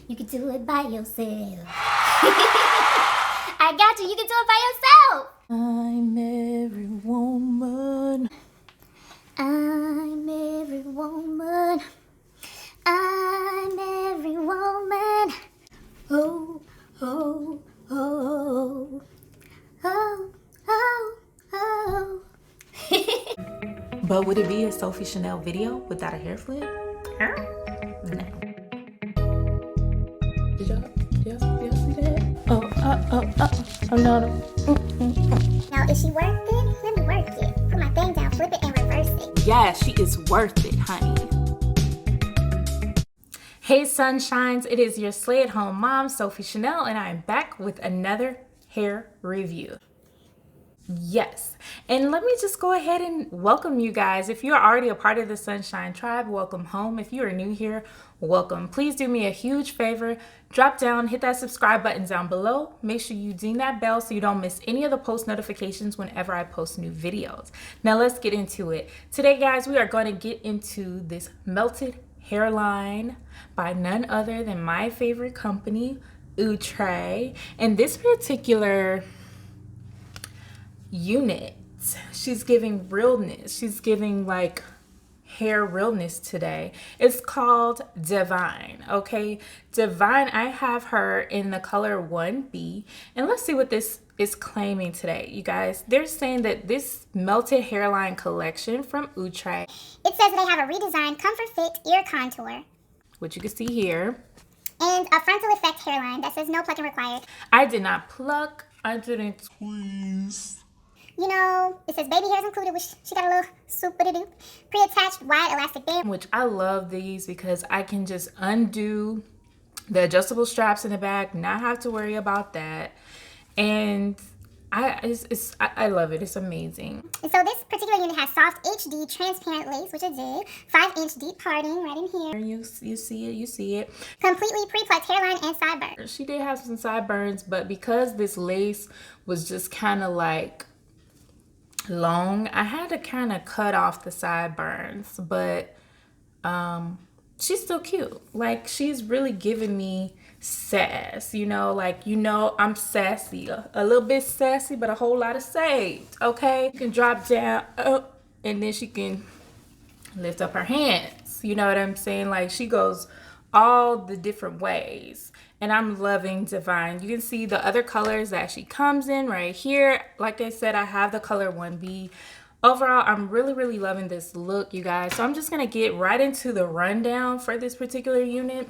You can do it by yourself. I got you. You can do it by yourself. I'm every woman. I'm every woman. I'm every woman. Oh, oh, oh, oh, oh, oh. But would it be a Sophie Chanel video without a hair flip? No. Did y'all see that? Oh, no. Now, is she worth it? Let me work it. Put my thing down, flip it, and reverse it. Yeah, she is worth it, honey. Hey sunshines, it is your Slay at Home mom, Sophie Chanel, and I am back with another hair review. Yes, and let me just go ahead and welcome you guys. If you're already a part of the Sunshine Tribe, welcome home. If you are new here, welcome. Please do me a huge favor, drop down, hit that subscribe button down below. Make sure you ding that bell so you don't miss any of the post notifications whenever I post new videos. Now let's get into it. Today, guys, we are going to get into this melted hairline by none other than my favorite company, Outre. And this particular unit, she's giving realness. She's giving like hair realness today. It's called Divine. Okay, Divine. I have her in the color 1B, and let's see what this is claiming today, you guys. They're saying that this melted hairline collection from Outre, it says they have a redesigned comfort fit ear contour, which you can see here, and a frontal effect hairline that says no plucking required. I did not pluck, I didn't squeeze. You know, it says baby hairs included, which she got a little super-de-doop. Pre-attached wide elastic band. Which I love these because I can just undo the adjustable straps in the back, not have to worry about that. And I love it. It's amazing. And so this particular unit has soft HD transparent lace, which I did. 5-inch deep parting right in here. You see it. Completely pre-plucked hairline and sideburns. She did have some sideburns, but because this lace was just kind of like long, I had to kind of cut off the sideburns, but she's still cute. Like, she's really giving me sass, you know, like, you know, I'm sassy, a little bit sassy, but a whole lot of saved. Okay, you can drop down and then she can lift up her hands, you know what I'm saying? Like, she goes all the different ways, and I'm loving Divine. You can see the other colors that she comes in right here. Like I said, I have the color 1B. Overall, I'm really loving this look, you guys. So I'm just gonna get right into the rundown for this particular unit.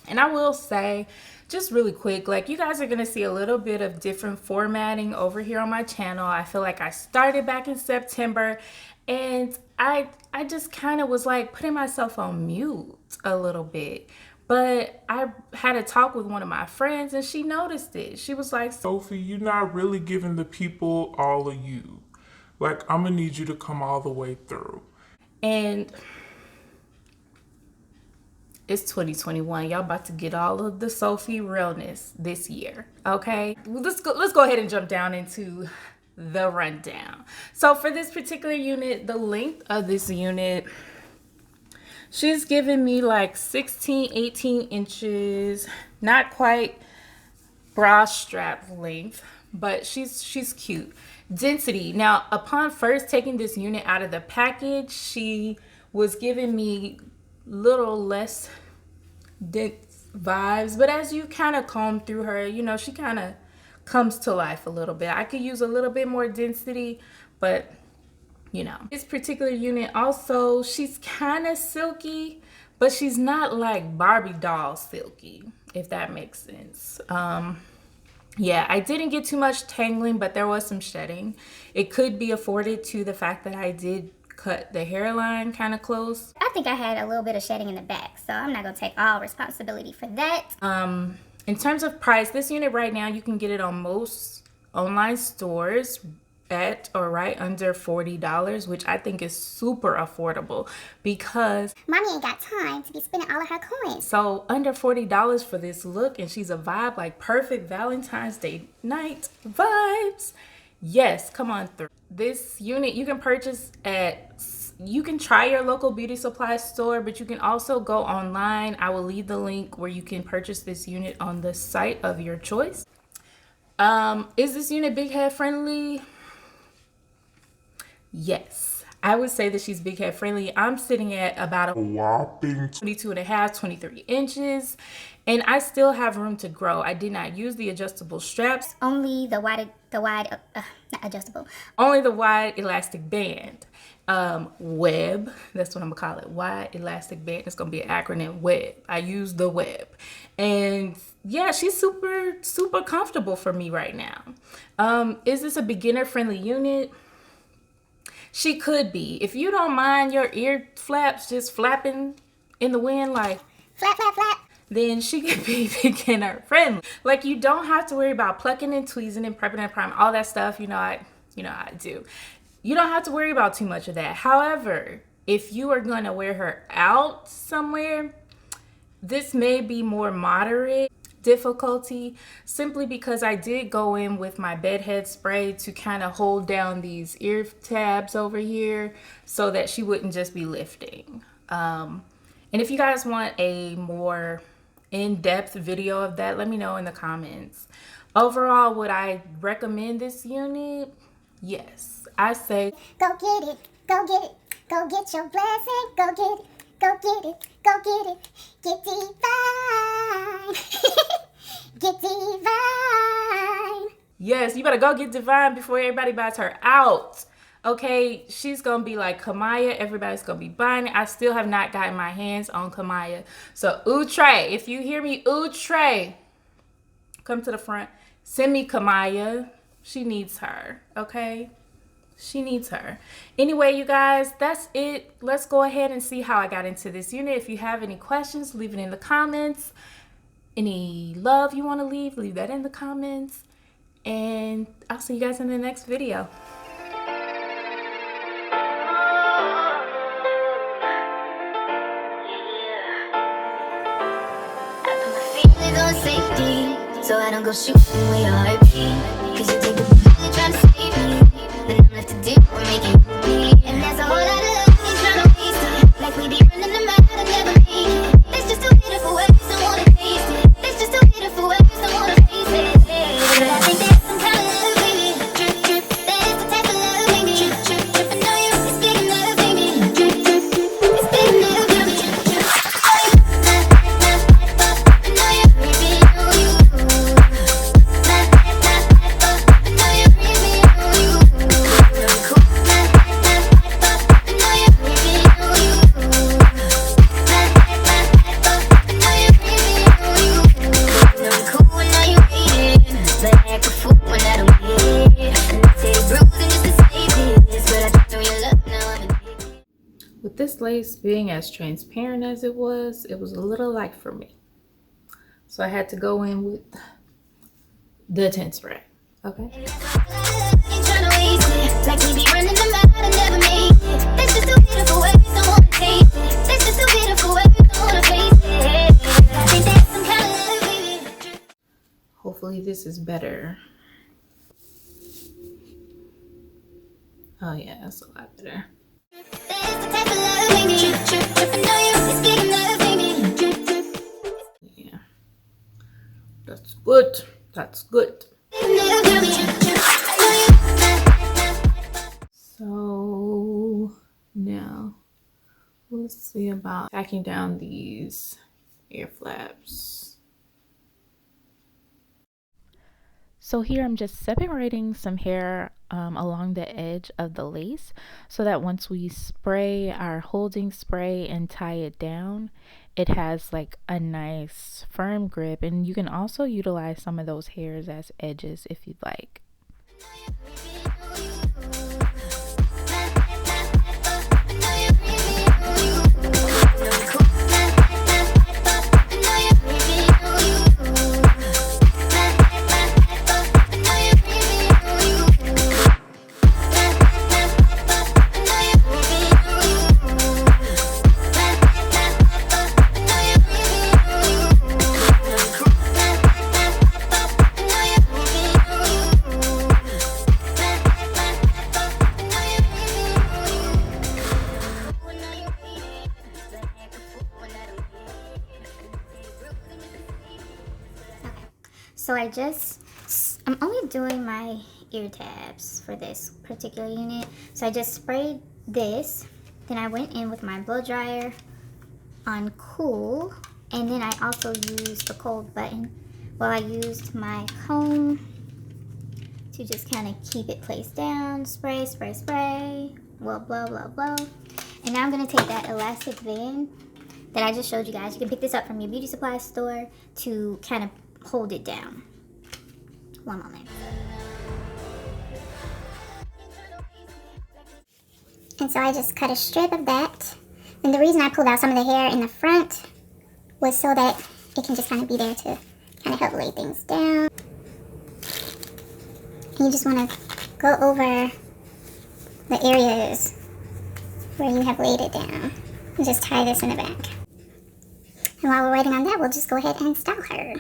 And I will say, just really quick, like, you guys are gonna see a little bit of different formatting over here on my channel. I feel like I started back in September, and I just kind of was like putting myself on mute a little bit. But I had a talk with one of my friends, and she noticed it. She was like, Sophie, you're not really giving the people all of you. Like, I'm gonna need you to come all the way through. And it's 2021. Y'all about to get all of the Sophie realness this year, okay? Let's go ahead and jump down into the rundown. So for this particular unit, the length of this unit, she's giving me like 16, 18 inches, not quite bra strap length, but she's cute. Density. Now, upon first taking this unit out of the package, she was giving me little less dense vibes, but as you kind of comb through her, you know, she kind of comes to life a little bit. I could use a little bit more density, but you know, this particular unit also, she's kind of silky, but she's not like Barbie doll silky, if that makes sense. Yeah, I didn't get too much tangling, but there was some shedding. It could be afforded to the fact that I did cut the hairline kind of close. I think I had a little bit of shedding in the back, so I'm not gonna take all responsibility for that. In terms of price, this unit right now, you can get it on most online stores at or right under $40, which I think is super affordable because mommy ain't got time to be spending all of her coins. So under $40 for this look, and she's a vibe, like perfect Valentine's Day night vibes. Yes, come on through. This unit you can purchase at you can try your local beauty supply store, but you can also go online. I will leave the link where you can purchase this unit on the site of your choice. Is this unit big head friendly? Yes, I would say that she's big head friendly. I'm sitting at about a Whopping 22 and a half, 23 inches, and I still have room to grow. I did not use the adjustable straps, Only the wide, not adjustable. only the wide elastic band. Web, that's what I'm gonna call it. Wide elastic band. It's gonna be an acronym, web. I use the web. And yeah, she's super comfortable for me right now. Is this a beginner friendly unit? She could be. If you don't mind your ear flaps just flapping in the wind like Flap, flap, flap. then she could be beginner friendly. Like, you don't have to worry about plucking and tweezing and prepping and priming, all that stuff. You know I do. You don't have to worry about too much of that. However, if you are going to wear her out somewhere, this may be more moderate difficulty, simply because I did go in with my bedhead spray to kind of hold down these ear tabs over here so that she wouldn't just be lifting. And if you guys want a more in-depth video of that, let me know in the comments. Overall, would I recommend this unit? Yes. I say Go get it, go get it, go get your blessing, go get it, go get it, go get it, get divine, get divine. yes, you better go get Divine before everybody buys her out. Okay, she's gonna be like Kamaya. Everybody's gonna be buying it. I still have not gotten my hands on Kamaya. So Outre, if you hear me, Outre, come to the front. Send me Kamaya. She needs her, okay? She needs her. Anyway, you guys, that's it. Let's go ahead and see how I got into this unit. If you have any questions, leave it in the comments. Any love you want to leave that in the comments. And I'll see you guys in the next video. On safety, so I don't go shooting where your heart beat. Cause you take the bullet trying to save me, then I'm left to deal with making you bleed. And there's a whole lot of love ain't trying to waste it. Like we be running the mile and never make it. That's just too bitter for words, don't wanna taste it. That's just too bitter for words, don't wanna face it. But I think there's some kind of love, baby. Drip, drip, that is the type of love, baby. Drip, drip, drip, I know you, it's big enough, baby. Drip, drip, it's big enough, baby. Drip, drip, With this lace being as transparent as it was a little light for me. So I had to go in with the tint spray, okay? Hopefully this is better. Oh yeah, that's a lot better. Yeah, that's good. That's good. So now let's see about packing down these ear flaps. So here I'm just separating some hair along the edge of the lace so that once we spray our holding spray and tie it down, it has like a nice firm grip. And you can also utilize some of those hairs as edges if you'd like. So I'm only doing my ear tabs for this particular unit. So I just sprayed this. Then I went in with my blow dryer on cool. And then I also used the cold button. Well, I used my comb to just kind of keep it placed down. Spray, spray, spray. Well, blow, blow, blow. And now I'm going to take that elastic band that I just showed you guys. You can pick this up from your beauty supply store to kind of hold it down. One moment. And so I just cut a strip of that. And the reason I pulled out some of the hair in the front was so that it can just kind of be there to kind of help lay things down. And you just want to go over the areas where you have laid it down. And just tie this in the back. And while we're waiting on that, we'll just go ahead and style her.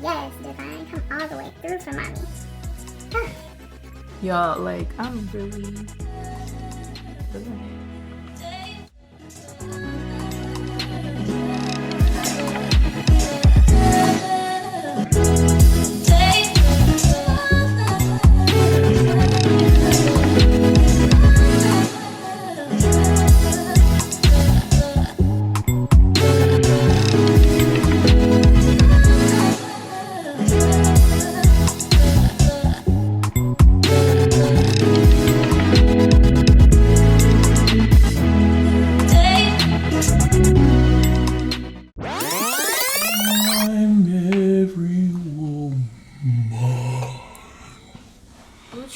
Yes, Divine, come all the way through for mommy. Y'all, like, I'm really feeling it.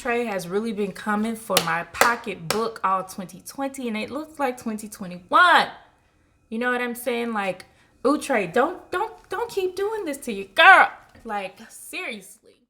Outre has really been coming for my pocketbook all 2020, and it looks like 2021. You know what I'm saying? Like, Outre, don't keep doing this to your girl. Like, seriously.